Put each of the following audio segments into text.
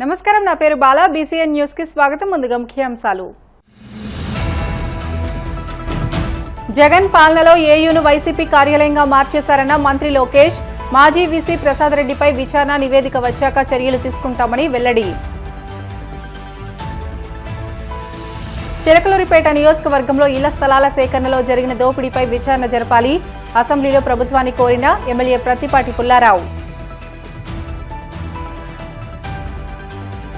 నమస్కారం, నా పేరు బాలా. బీసీఎన్ న్యూస్ కి స్వాగతం. ముందుగా ముఖ్యాంశాలు. జగన్ పాలనలో ఏయూను వైసీపీ కార్యాలయంగా మార్చేశారన్న మంత్రి లోకేష్. మాజీ వీసీ ప్రసాద్ రెడ్డిపై విచారణ నివేదిక వచ్చాక చర్యలు తీసుకుంటామని వెల్లడి. చిలకలూరిపేట నియోజకవర్గంలో ఇళ్ల స్థలాల సేకరణలో జరిగిన దోపిడీపై విచారణ జరపాలి. అసెంబ్లీలో ప్రభుత్వాన్ని కోరిన ఎమ్మెల్యే ప్రత్తిపాటి పుల్లారావు.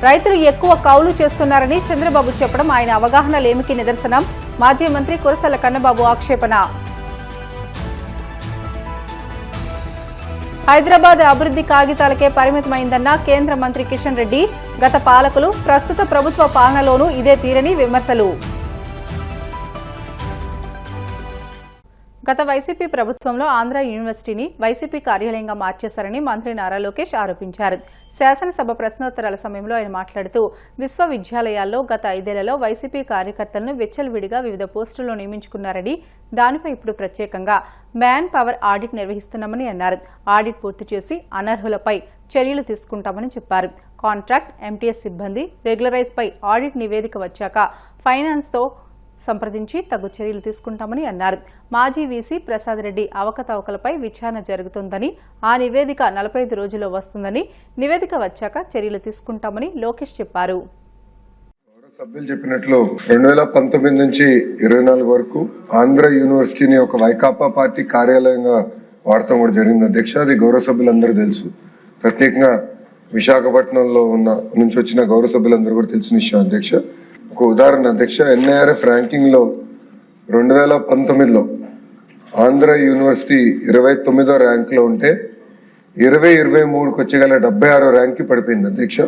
రైతులు ఎక్కువ కౌలు చేస్తున్నారని చంద్రబాబు చెప్పడం ఆయన అవగాహన లేమికి నిదర్శనం. మాజీ మంత్రి కురసాల కన్నబాబు ఆక్షేపణ. హైదరాబాద్ అభివృద్ధి కాగితాలకే పరిమితమైందన్న కేంద్ర మంత్రి కిషన్ రెడ్డి. గత పాలకులు ప్రస్తుత ప్రభుత్వ పాలనలోనూ ఇదే తీరని విమర్శలు. గత వైసీపీ ప్రభుత్వంలో ఆంధ్ర యూనివర్సిటీని వైసీపీ కార్యాలయంగా మార్చేశారని మంత్రి నారా లోకేష్ ఆరోపించారు. శాసనసభ ప్రశ్నోత్తరాల సమయంలో ఆయన మాట్లాడుతూ విశ్వవిద్యాలయాల్లో గత 5 ఏళ్లలో వైసీపీ కార్యకర్తలను విచ్చలవిడిగా వివిధ పోస్టుల్లో నియమించుకున్నారని, దానిపై ఇప్పుడు ప్రత్యేకంగా మ్యాన్ పవర్ ఆడిట్ నిర్వహిస్తున్నామని అన్నారు. ఆడిట్ పూర్తి చేసి అనర్హులపై చర్యలు తీసుకుంటామని చెప్పారు. కాంట్రాక్ట్, ఎంటీఎస్ సిబ్బంది రెగ్యులరైజ్ పై ఆడిట్ నివేదిక వచ్చాక ఫైనాన్స్తో సంప్రదించి తగు చర్యలు తీసుకుంటామని అన్నారు. మాజీ వీసీ ప్రసాద్ రెడ్డి అవకతవకలపై విచారణ జరుగుతోందని, ఆ నివేదిక 45 రోజుల్లో వస్తుందని, నివేదిక వచ్చాక చర్యలు తీసుకుంటామని లోకేష్ చెప్పారు. సభ్యులు చెప్పినట్లు 2019 నుంచి 24 వరకు ఆంధ్ర యూనివర్సిటీని ఒక వైకాపా పార్టీ కార్యాలయంగా వాడటం కూడా జరిగింది అధ్యక్ష. అది గౌరవ సభ్యులందరూ తెలుసు. ప్రత్యేకంగా విశాఖపట్నంలో నుంచి వచ్చిన గౌరవ సభ్యులందరూ కూడా తెలిసిన విషయం అధ్యక్ష. ఒక ఉదాహరణ అధ్యక్ష, ఎన్ఐఆర్ఎఫ్ ర్యాంకింగ్ లో 2019లో ఆంధ్ర యూనివర్సిటీ 29వ ర్యాంక్ లో ఉంటే 2023కి వచ్చేగల 76వ ర్యాంక్ కి పడిపోయింది అధ్యక్ష.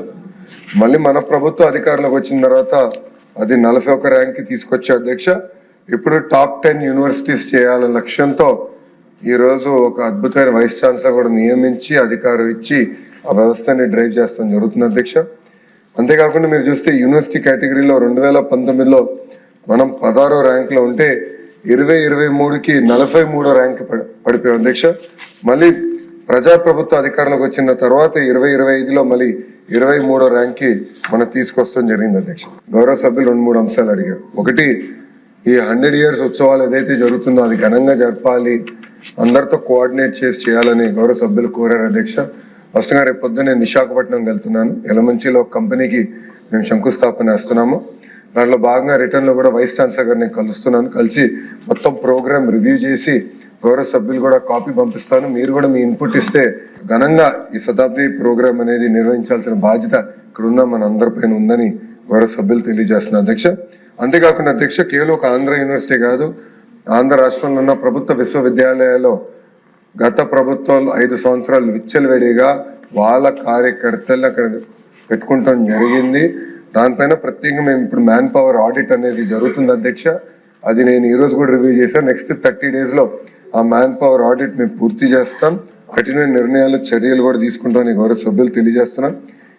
మళ్ళీ మన ప్రభుత్వ అధికారంలోకి వచ్చిన తర్వాత అది 41 ర్యాంక్ కి తీసుకొచ్చే అధ్యక్ష. ఇప్పుడు టాప్ 10 యూనివర్సిటీస్ చేయాలనే లక్ష్యంతో ఈ రోజు ఒక అద్భుతమైన వైస్ ఛాన్సలర్ కూడా నియమించి అధికారం ఇచ్చి ఆ వ్యవస్థని డ్రైవ్ చేస్తాం జరుగుతుంది అధ్యక్ష. అంతేకాకుండా మీరు చూస్తే యూనివర్సిటీ కేటగిరీలో 2019లో మనం 16వ ర్యాంక్ లో ఉంటే 2023కి 43వ ర్యాంక్ పడిపోయాం అధ్యక్ష. మళ్ళీ ప్రజాప్రభుత్వ అధికారంలోకి వచ్చిన తర్వాత 2025లో మళ్ళీ 23వ ర్యాంక్ కి మనం తీసుకొస్తాం జరిగింది అధ్యక్ష. గౌరవ సభ్యులు 2-3 అంశాలు అడిగారు. ఒకటి, ఈ 100 ఇయర్స్ ఉత్సవాలు ఏదైతే జరుగుతుందో అది ఘనంగా జరపాలి, అందరితో కోఆర్డినేట్ చేసి చేయాలని గౌరవ సభ్యులు కోరారు అధ్యక్ష. ఫస్ట్ గా రేపు పొద్దున నేను విశాఖపట్నం వెళ్తున్నాను. ఎలమంచిలో ఒక కంపెనీకి మేము శంకుస్థాపన వేస్తున్నాము. దాంట్లో భాగంగా రిటర్న్ లో కూడా వైస్ ఛాన్సలర్ గారు నేను కలుస్తున్నాను. కలిసి మొత్తం ప్రోగ్రామ్ రివ్యూ చేసి గౌరవ సభ్యులు కూడా కాపీ పంపిస్తాను. మీరు కూడా మీ ఇన్పుట్ ఇస్తే ఘనంగా ఈ శతాబ్ది ప్రోగ్రామ్ అనేది నిర్వహించాల్సిన బాధ్యత ఇక్కడ ఉన్న మన అందరిపైన ఉందని గౌరవ సభ్యులు తెలియజేస్తున్నారు అధ్యక్ష. అంతేకాకుండా అధ్యక్ష, కేవలం ఒక ఆంధ్ర యూనివర్సిటీ కాదు, ఆంధ్ర రాష్ట్రంలో ఉన్న ప్రభుత్వ విశ్వవిద్యాలయాల్లో గత ప్రభుత్వాలు 5 సంవత్సరాలు విచ్చలవిడిగా వాళ్ళ కార్యకర్తలు అక్కడ పెట్టుకుంటాం జరిగింది. దానిపైన ప్రత్యేకంగా మేము ఇప్పుడు మ్యాన్ పవర్ ఆడిట్ అనేది జరుగుతుంది అధ్యక్ష. అది నేను ఈ రోజు కూడా రివ్యూ చేశాను. నెక్స్ట్ 30 days లో ఆ మ్యాన్ పవర్ ఆడిట్ మేము పూర్తి చేస్తాం. కఠిన నిర్ణయాలు, చర్యలు కూడా తీసుకుంటామని గౌరవ సభ్యులు తెలియజేస్తున్నాం.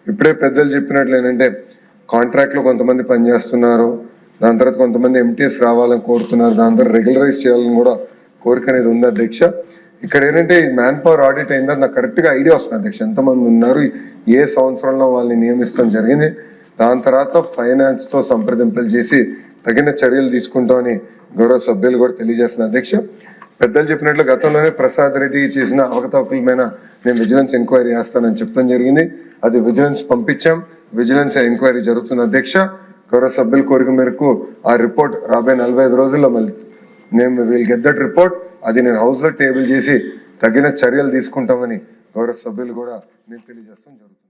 ఇప్పుడే పెద్దలు చెప్పినట్లు ఏంటంటే కాంట్రాక్ట్ లో కొంతమంది పనిచేస్తున్నారు, దాని తర్వాత కొంతమంది ఎంటీఎస్ రావాలని కోరుతున్నారు, దాని తర్వాత రెగ్యులరైజ్ చేయాలని కూడా కోరిక అనేది ఉంది అధ్యక్ష. ఇక్కడ ఏంటంటే ఈ మ్యాన్ పవర్ ఆడిట్ అయిందా నాకు కరెక్ట్ గా ఐడియా వస్తుంది అధ్యక్ష. ఎంతమంది ఉన్నారు, ఏ సంవత్సరంలో వాళ్ళని నియమిస్తాం జరిగింది. దాని తర్వాత ఫైనాన్స్ తో సంప్రదింపులు చేసి తగిన చర్యలు తీసుకుంటామని గౌరవ సభ్యులు కూడా తెలియజేస్తున్నారు అధ్యక్ష. పెద్దలు చెప్పినట్లు గతంలోనే ప్రసాద్ రెడ్డి చేసిన అవకతవకల మీద నేను విజిలెన్స్ ఎంక్వైరీ చేస్తానని చెప్పడం జరిగింది. అది విజిలెన్స్ పంపించాం. విజిలెన్స్ ఎంక్వైరీ జరుగుతుంది అధ్యక్ష. గౌరవ సభ్యుల కోరిక మేరకు ఆ రిపోర్ట్ రాబోయే 45 రోజుల్లో మళ్ళీ మేము విల్ గెట్ దట్ రిపోర్ట్. అది నేను హౌస్ లో టేబుల్ చేసి తగిన చర్యలు తీసుకుంటామని గౌరవ సభ్యులు కూడా నేను తెలియజేస్తాం జరుగుతుంది.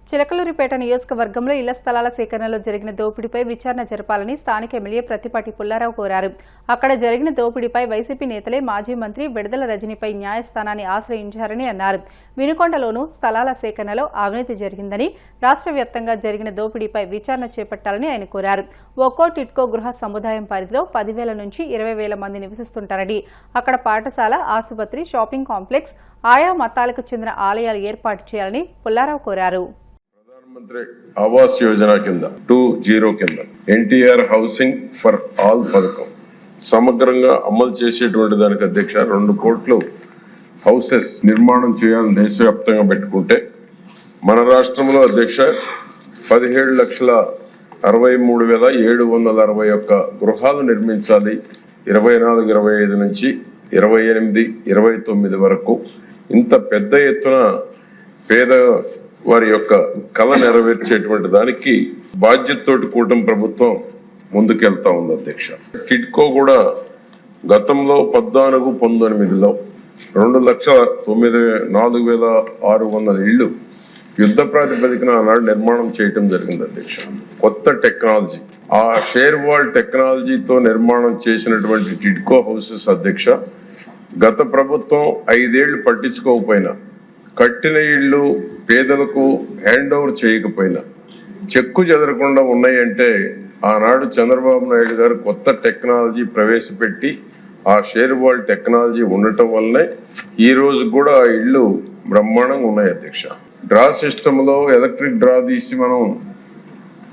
చిలకలూరిపేట నియోజకవర్గంలో ఇళ్ల స్థలాల సేకరణలో జరిగిన దోపిడీపై విచారణ జరపాలని స్థానిక ఎమ్మెల్యే ప్రత్తిపాటి పుల్లారావు కోరారు. అక్కడ జరిగిన దోపిడీపై వైసీపీ నేతలే మాజీ మంత్రి విడదల రజనిపై న్యాయస్థానాన్ని ఆశ్రయించారని అన్నారు. వినుకొండలోనూ స్థలాల సేకరణలో అవినీతి జరిగిందని, రాష్ట్ర వ్యాప్తంగా జరిగిన దోపిడీపై విచారణ చేపట్టాలని ఆయన కోరారు. ఒక్కో టిట్కో గృహ సముదాయం పరిధిలో 10,000 నుంచి 20,000 మంది నివసిస్తుంటారని, అక్కడ పాఠశాల, ఆసుపత్రి, షాపింగ్ కాంప్లెక్స్, ఆయా మతాలకు చెందిన ఆలయాలు ఏర్పాటు చేయాలని పుల్లారావు కోరారు. ప్రధానమంత్రి ఆవాస్ యోజన కింద 2.0 కింద ఎన్టీఆర్ హౌసింగ్ ఫర్ ఆల్ పథకం సమగ్రంగా అమలు చేసేటువంటి దానికి అధ్యక్ష 2 కోట్లు హౌసెస్ నిర్మాణం చేయాలని దేశవ్యాప్తంగా పెట్టుకుంటే మన రాష్ట్రంలో అధ్యక్ష 17,63,761 గృహాలు నిర్మించాలి 24-25 నుంచి 28-29 వరకు. ఇంత పెద్ద ఎత్తున పేద వారి యొక్క కళ నెరవేర్చేటువంటి దానికి బాధ్యతతోటి కూటమి ప్రభుత్వం ముందుకెళ్తా ఉంది అధ్యక్ష. టిడ్కో కూడా గతంలో 14-19లో 2,04,600 ఇళ్లు యుద్ధ ప్రాతిపదికన ఆనాడు నిర్మాణం చేయటం జరిగింది అధ్యక్ష. కొత్త టెక్నాలజీ, ఆ షేర్ వాల్ టెక్నాలజీతో నిర్మాణం చేసినటువంటి టిడ్కో హౌసెస్ అధ్యక్ష గత ప్రభుత్వం 5 ఏళ్లు పట్టించుకోకపోయినా, కట్టిన ఇళ్లు పేదలకు హ్యాండ్ ఓవర్ చేయకపోయినా చెక్కు చెదరకుండా ఉన్నాయంటే ఆనాడు చంద్రబాబు నాయుడు గారు కొత్త టెక్నాలజీ ప్రవేశపెట్టి ఆ షేర్ వాల్ టెక్నాలజీ ఉండటం వల్లనే ఈ రోజు కూడా ఆ ఇళ్లు బ్రహ్మాండంగా ఉన్నాయి అధ్యక్ష. డ్రా సిస్టంలో ఎలక్ట్రిక్ డ్రా తీసి మనం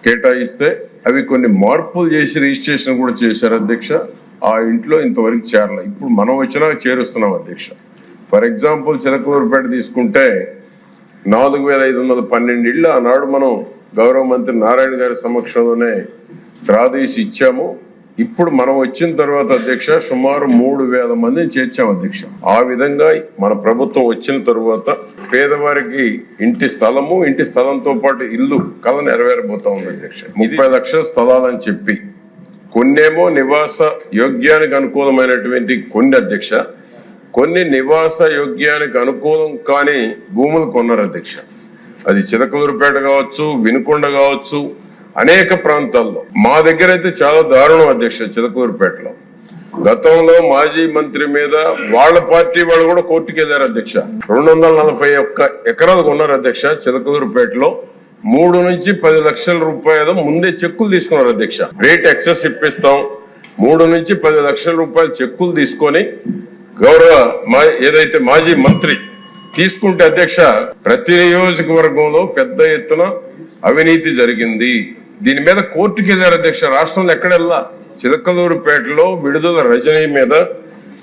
కేటాయిస్తే అవి కొన్ని మార్పులు చేసి రిజిస్ట్రేషన్ కూడా చేశారు అధ్యక్ష. ఆ ఇంట్లో ఇంతవరకు చేరలే. ఇప్పుడు మనం వచ్చినా చేరుస్తున్నాం అధ్యక్ష. ఫర్ ఎగ్జాంపుల్ చిలకలూరుపేట తీసుకుంటే 4,512 ఇళ్ళు ఆనాడు మనం గౌరవ మంత్రి నారాయణ గారి సమక్షంలోనే డ్రా తీసి ఇచ్చాము. ఇప్పుడు మనం వచ్చిన తర్వాత అధ్యక్ష సుమారు 3,000 మందిని చేర్చాం అధ్యక్ష. ఆ విధంగా మన ప్రభుత్వం వచ్చిన తర్వాత పేదవారికి ఇంటి స్థలము, ఇంటి స్థలంతో పాటు ఇల్లు కళ నెరవేరబోతా ఉంది అధ్యక్ష. 30 లక్షల స్థలాలని చెప్పి కొన్నేమో నివాస యోగ్యానికి అనుకూలమైనటువంటి కొన్ని అధ్యక్ష, కొన్ని నివాస యోగ్యానికి అనుకూలం కాని భూములు కొన్నారు అధ్యక్ష. అది చిలకలూరుపేట కావచ్చు, వినుకొండ కావచ్చు, అనేక ప్రాంతాల్లో. మా దగ్గర అయితే చాలా దారుణం అధ్యక్ష. చిలకలూరుపేటలో గతంలో మాజీ మంత్రి మీద వాళ్ళ పార్టీ వాళ్ళు కూడా కోర్టుకు వెళ్లారు అధ్యక్ష. 241 ఎకరాలు కొన్నారు అధ్యక్ష. చిలకలూరుపేటలో 3 నుంచి 10 లక్షల రూపాయలు ముందే చెక్కులు తీసుకున్నారు అధ్యక్ష. రేట్ ఎక్సెస్ ఇప్పిస్తాం, 3 నుంచి 10 లక్షల రూపాయలు చెక్కులు తీసుకొని గౌరవ ఏదైతే మాజీ మంత్రి తీసుకుంటే అధ్యక్ష ప్రతి నియోజకవర్గంలో పెద్ద ఎత్తున అవినీతి జరిగింది. దీని మీద కోర్టుకు వెళ్ళారు అధ్యక్ష. రాష్ట్రంలో ఎక్కడెల్లా చిలకలూరుపేటలో విడుదల రజనీ మీద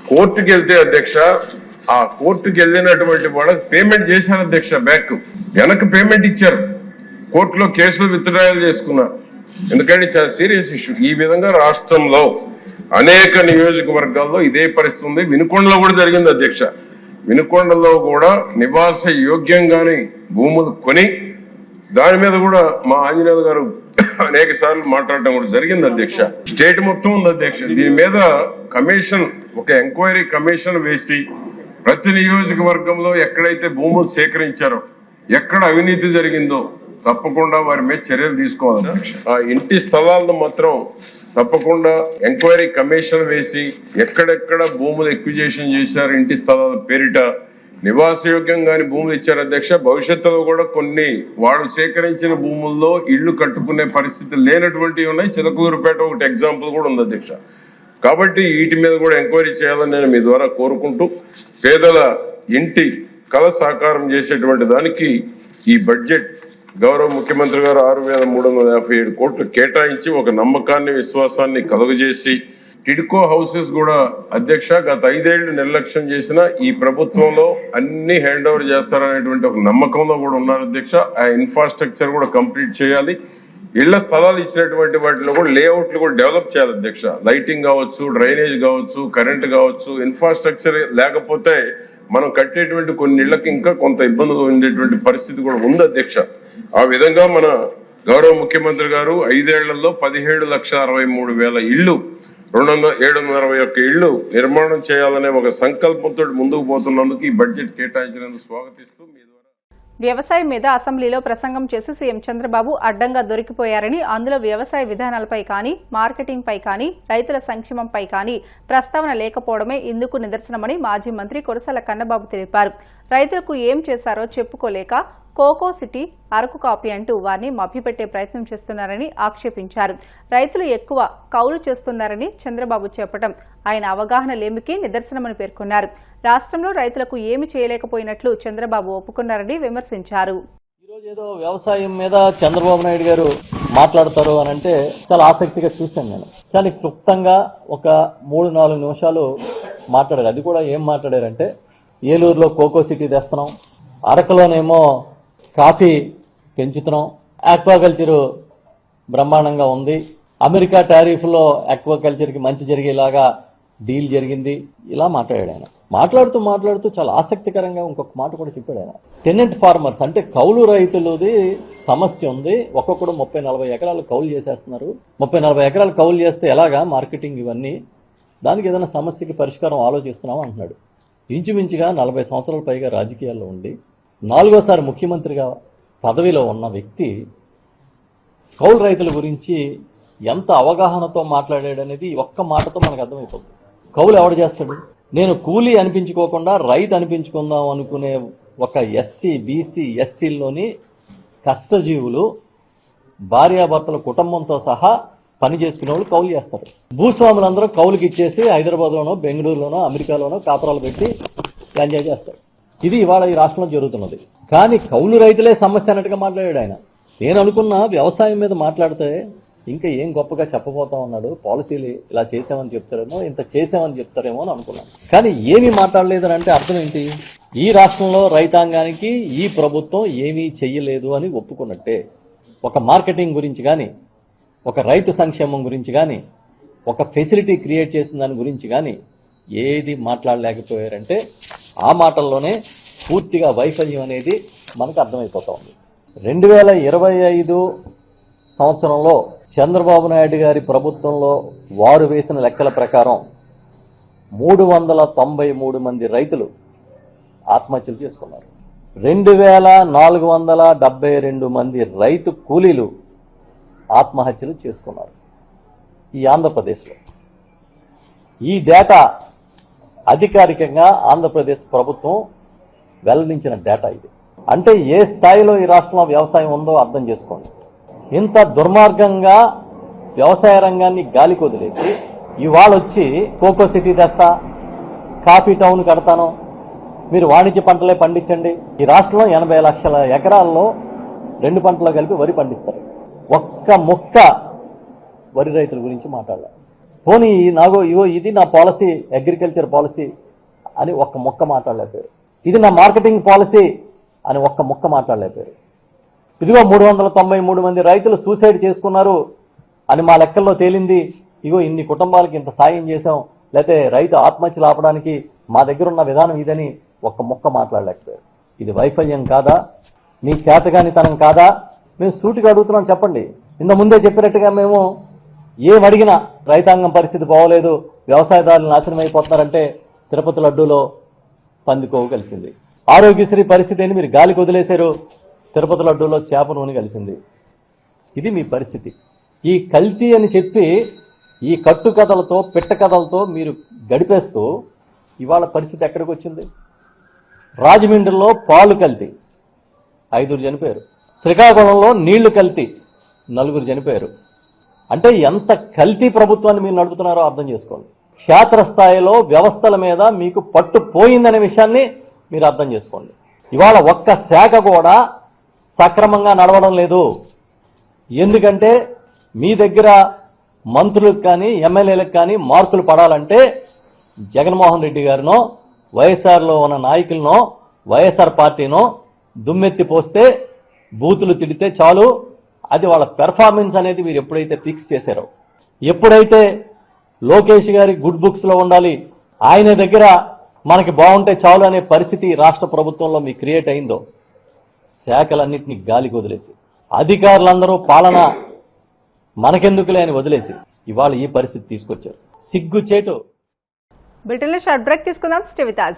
కోర్టుకు వెళ్తే అధ్యక్ష, ఆ కోర్టుకు వెళ్ళినటువంటి వాళ్ళకి పేమెంట్ చేశారు అధ్యక్ష. బ్యాక్ వెనక్కి పేమెంట్ ఇచ్చారు. కోర్టులో కేసులు విత్డ్రాయల్ చేసుకున్నారు. ఎందుకంటే చాలా సీరియస్ ఇష్యూ. ఈ విధంగా రాష్ట్రంలో అనేక నియోజకవర్గాల్లో ఇదే పరిస్థితి ఉంది. వినుకొండలో కూడా జరిగింది అధ్యక్ష. వినుకొండలో కూడా నివాస యోగ్యంగానే భూములు కొని దాని మీద కూడా మా ఆంజనేయులు గారు అనేక సార్లు మాట్లాడటం కూడా జరిగింది అధ్యక్ష. స్టేట్ మొత్తం ఉంది అధ్యక్ష. దీని మీద కమిషన్, ఒక ఎంక్వైరీ కమిషన్ వేసి ప్రతి నియోజకవర్గంలో ఎక్కడైతే భూములు సేకరించారో, ఎక్కడ అవినీతి జరిగిందో తప్పకుండా వారి మీద చర్యలు తీసుకోవాలి. ఆ ఇంటి స్థలాలను మాత్రం తప్పకుండా ఎంక్వైరీ కమిషన్ వేసి ఎక్కడెక్కడ భూములు ఎక్విజేషన్ చేశారు, ఇంటి స్థలాల పేరిట నివాసయోగ్యంగాని భూములు ఇచ్చారు అధ్యక్ష. భవిష్యత్తులో కూడా కొన్ని వాళ్ళు సేకరించిన భూముల్లో ఇళ్లు కట్టుకునే పరిస్థితి లేనటువంటివి ఉన్నాయి. చిలకలూరుపేట ఒకటి ఎగ్జాంపుల్ కూడా ఉంది అధ్యక్ష. కాబట్టి వీటి మీద కూడా ఎంక్వైరీ చేయాలని నేను మీ ద్వారా కోరుకుంటూ, పేదల ఇంటి కళ సాకారం చేసేటువంటి దానికి ఈ బడ్జెట్ గౌరవ ముఖ్యమంత్రి గారు 6,357 కోట్లు కేటాయించి ఒక నమ్మకాన్ని, విశ్వాసాన్ని కలుగజేసి టిడ్కో హౌసెస్ కూడా అధ్యక్ష గత 5 ఏళ్లు నిర్లక్ష్యం చేసిన ఈ ప్రభుత్వంలో అన్ని హ్యాండ్ ఓవర్ చేస్తారనేటువంటి ఒక నమ్మకంలో కూడా ఉన్నారు అధ్యక్ష. ఆ ఇన్ఫ్రాస్ట్రక్చర్ కూడా కంప్లీట్ చేయాలి. ఇళ్ల స్థలాలు ఇచ్చినటువంటి వాటిలో కూడా లేఅవుట్లు కూడా డెవలప్ చేయాలి అధ్యక్ష. లైటింగ్ కావచ్చు, డ్రైనేజ్ కావచ్చు, కరెంట్ కావచ్చు. ఇన్ఫ్రాస్ట్రక్చర్ లేకపోతే మనం కట్టేటువంటి కొన్ని ఇళ్లకి ఇంకా కొంత ఇబ్బందులు ఉండేటువంటి పరిస్థితి కూడా ఉంది అధ్యక్ష. ఆ విధంగా మన గౌరవ ముఖ్యమంత్రి గారు 5 ఏళ్లలో 17,63,000 ఇళ్లు, 761 ఇళ్లు నిర్మాణం చేయాలనే ఒక సంకల్పంతో ముందుకు పోతున్నందుకు ఈ బడ్జెట్ కేటాయించినందుకు స్వాగతిస్తూ మీ ద్వారా. వ్యవసాయం మీద అసెంబ్లీలో ప్రసంగం చేసి సీఎం చంద్రబాబు అడ్డంగా దొరికిపోయారని, అందులో వ్యవసాయ విధానాలపై కానీ, మార్కెటింగ్ పై కానీ, రైతుల సంక్షేమంపై కానీ ప్రస్తావన లేకపోవడమే ఇందుకు నిదర్శనమని మాజీ మంత్రి కురసాల కన్నబాబు తెలిపారు. రైతులకు ఏం చేశారో చెప్పుకోలేక కోకో సిటీ, అరకు కాపీ అంటూ వారిని మభ్యపెట్టే ప్రయత్నం చేస్తున్నారని ఆక్షేపించారు. రైతులు ఎక్కువ కౌలు చేస్తున్నారని చంద్రబాబు చెప్పడం ఆయన అవగాహన లేమికి నిదర్శనమని పేర్కొన్నారు. రాష్ట్రంలో రైతులకు ఏమి చేయలేకపోయినట్లు చంద్రబాబు ఒప్పుకున్నారని విమర్శించారు. ఈరోజు ఏదో వ్యవసాయం మీద చంద్రబాబు నాయుడు గారు మాట్లాడతారు అని అంటే చాలా ఆసక్తిగా చూశాను నేను. చాలా క్లుప్తంగా ఒక 3-4 నిమిషాలు మాట్లాడారు. అది కూడా ఏం మాట్లాడారంటే, ఏలూరులో కోకో సిటీ తెస్తున్నాం, అరకులోనేమో కాఫీ పెంచుతున్నాం, ఆక్వాకల్చర్ బ్రహ్మాండంగా ఉంది, అమెరికా టారిఫ్లో ఆక్వాకల్చర్కి మంచి జరిగేలాగా డీల్ జరిగింది, ఇలా మాట్లాడాడు ఆయన. మాట్లాడుతూ చాలా ఆసక్తికరంగా ఇంకొక మాట కూడా చెప్పాడు ఆయన. టెనెంట్ ఫార్మర్స్ అంటే కౌలు రైతులది సమస్య ఉంది, ఒక్కొక్కడు 30-40 ఎకరాలు కౌలు చేసేస్తున్నారు. 30-40 ఎకరాలు కౌలు చేస్తే ఎలాగా మార్కెటింగ్ ఇవన్నీ, దానికి ఏదైనా సమస్యకి పరిష్కారం ఆలోచిస్తున్నాం అంటున్నాడు. ఇంచుమించుగా 40 సంవత్సరాల పైగా రాజకీయాల్లో ఉండి 4వ సారి ముఖ్యమంత్రిగా పదవిలో ఉన్న వ్యక్తి కౌలు రైతుల గురించి ఎంత అవగాహనతో మాట్లాడాడనేది ఒక్క మాటతో మనకు అర్థమైపోతుంది. కౌలు ఎవడు చేస్తాడు? నేను కూలీ అనిపించుకోకుండా రైతు అనిపించుకుందాం అనుకునే ఒక ఎస్సీ, బీసీ, ఎస్టీల్లోని కష్టజీవులు భార్యాభర్తల కుటుంబంతో సహా పని చేసుకునే వాళ్ళు కౌలు చేస్తారు. భూస్వాములందరూ కౌలుకి ఇచ్చేసి హైదరాబాద్లోనో, బెంగళూరులోనో, అమెరికాలోనో కాపురాలు పెట్టి ఎంజాయ్ చేస్తారు. ఇది ఇవాళ ఈ రాష్ట్రంలో జరుగుతున్నది. కానీ కౌలు రైతులే సమస్య అన్నట్టుగా మాట్లాడాడు ఆయన. నేను అనుకున్నా వ్యవసాయం మీద మాట్లాడితే ఇంకా ఏం గొప్పగా చెప్పబోతా ఉన్నాడు, పాలసీలు ఇలా చేసామని చెప్తారేమో, ఇంత చేసామని చెప్తారేమో అని అనుకున్నాను. కానీ ఏమీ మాట్లాడలేదని అంటే అర్థం ఏంటి? ఈ రాష్ట్రంలో రైతాంగానికి ఈ ప్రభుత్వం ఏమీ చెయ్యలేదు అని ఒప్పుకున్నట్టే. ఒక మార్కెటింగ్ గురించి కానీ, ఒక రైతు సంక్షేమం గురించి కానీ, ఒక ఫెసిలిటీ క్రియేట్ చేసిన దాని గురించి కానీ ఏది మాట్లాడలేకపోయారంటే ఆ మాటల్లోనే పూర్తిగా వైఫల్యం అనేది మనకు అర్థమైపోతా ఉంది. 2025 సంవత్సరంలో చంద్రబాబు నాయుడు గారి ప్రభుత్వంలో వారు వేసిన లెక్కల ప్రకారం 393 మంది రైతులు ఆత్మహత్యలు చేసుకున్నారు. 2472 మంది రైతు కూలీలు ఆత్మహత్యలు చేసుకున్నారు ఈ ఆంధ్రప్రదేశ్లో. ఈ డేటా అధికారికంగా ఆంధ్రప్రదేశ్ ప్రభుత్వం వెల్లడించిన డేటా ఇది. అంటే ఏ స్థాయిలో ఈ రాష్ట్రంలో వ్యవసాయం ఉందో అర్థం చేసుకోండి. ఇంత దుర్మార్గంగా వ్యవసాయ రంగాన్ని గాలికి వదిలేసి ఇవాళ వచ్చి కోకో సిటీ తెస్తా, కాఫీ టౌన్ కడతాను, మీరు వాణిజ్య పంటలే పండించండి. ఈ రాష్ట్రంలో 80 లక్షల ఎకరాల్లో 2 పంటలు కలిపి వరి పండిస్తారు. ఒక్క ముక్క వరి రైతుల గురించి మాట్లాడాలి. పోనీ ఇది నా పాలసీ, అగ్రికల్చర్ పాలసీ అని ఒక్క ముక్క మాట్లాడలేకపోయారు. ఇది నా మార్కెటింగ్ పాలసీ అని ఒక్క ముక్క మాట్లాడలేకపోయారు. ఇదిగో 393 మంది రైతులు సూసైడ్ చేసుకున్నారు అని మా లెక్కల్లో తేలింది, ఇగో ఇన్ని కుటుంబాలకి ఇంత సాయం చేశాం, లేకపోతే రైతు ఆత్మహత్యలు ఆపడానికి మా దగ్గర ఉన్న విధానం ఇదని ఒక్క ముక్క మాట్లాడలేకపోయారు. ఇది వైఫల్యం కాదా? మీ చేతగానితనం కాదా? మేము సూటిగా అడుగుతున్నాం, చెప్పండి. ఇంత ముందే చెప్పినట్టుగా మేము ఏమడిగినా రైతాంగం పరిస్థితి బాగోలేదు, వ్యవసాయదారులు నాశనం అయిపోతున్నారంటే తిరుపతి లడ్డూలో పందికోవు కలిసింది. ఆరోగ్యశ్రీ పరిస్థితి ఏంటి? మీరు గాలికి వదిలేశారు, తిరుపతి లడ్డూలో చేప నూనె కలిసింది. ఇది మీ పరిస్థితి. ఈ కల్తీ అని చెప్పి ఈ కట్టుకథలతో, పిట్ట కథలతో మీరు గడిపేస్తూ ఇవాళ పరిస్థితి ఎక్కడికి వచ్చింది? రాజమండ్రిలో పాలు కల్తీ 5 చనిపోయారు, శ్రీకాకుళంలో నీళ్లు కల్తీ 4 చనిపోయారు. అంటే ఎంత కల్తీ ప్రభుత్వాన్ని మీరు నడుపుతున్నారో అర్థం చేసుకోండి. క్షేత్రస్థాయిలో వ్యవస్థల మీద మీకు పట్టు పోయిందనే విషయాన్ని మీరు అర్థం చేసుకోండి. ఇవాళ ఒక్క శాఖ కూడా సక్రమంగా నడవడం లేదు. ఎందుకంటే మీ దగ్గర మంత్రులకు కానీ, ఎమ్మెల్యేలకు కానీ మార్కులు పడాలంటే జగన్మోహన్ రెడ్డి గారినో, వైఎస్ఆర్లో ఉన్న నాయకులనో, వైఎస్ఆర్ పార్టీనో దుమ్మెత్తి పోస్తే, బూతులు తిడితే చాలు. అది వాళ్ళ పెర్ఫార్మెన్స్ అనేది మీరు ఎప్పుడైతే ఫిక్స్ చేశారో, ఎప్పుడైతే లోకేష్ గారి గుడ్ బుక్స్లో ఉండాలి, ఆయన దగ్గర మనకి బాగుంటే చాలు అనే పరిస్థితి రాష్ట్ర ప్రభుత్వంలో మీకు క్రియేట్ అయిందో, శాఖలన్నింటినీ గాలికి వదిలేసి, అధికారులందరూ పాలన మనకెందుకులే అని వదిలేసి ఇవాళ ఈ పరిస్థితి తీసుకొచ్చారు. సిగ్గుచేటు. బ్రిటన్లో షార్ట్ బ్రేక్ తీసుకుందాం. Stay with us.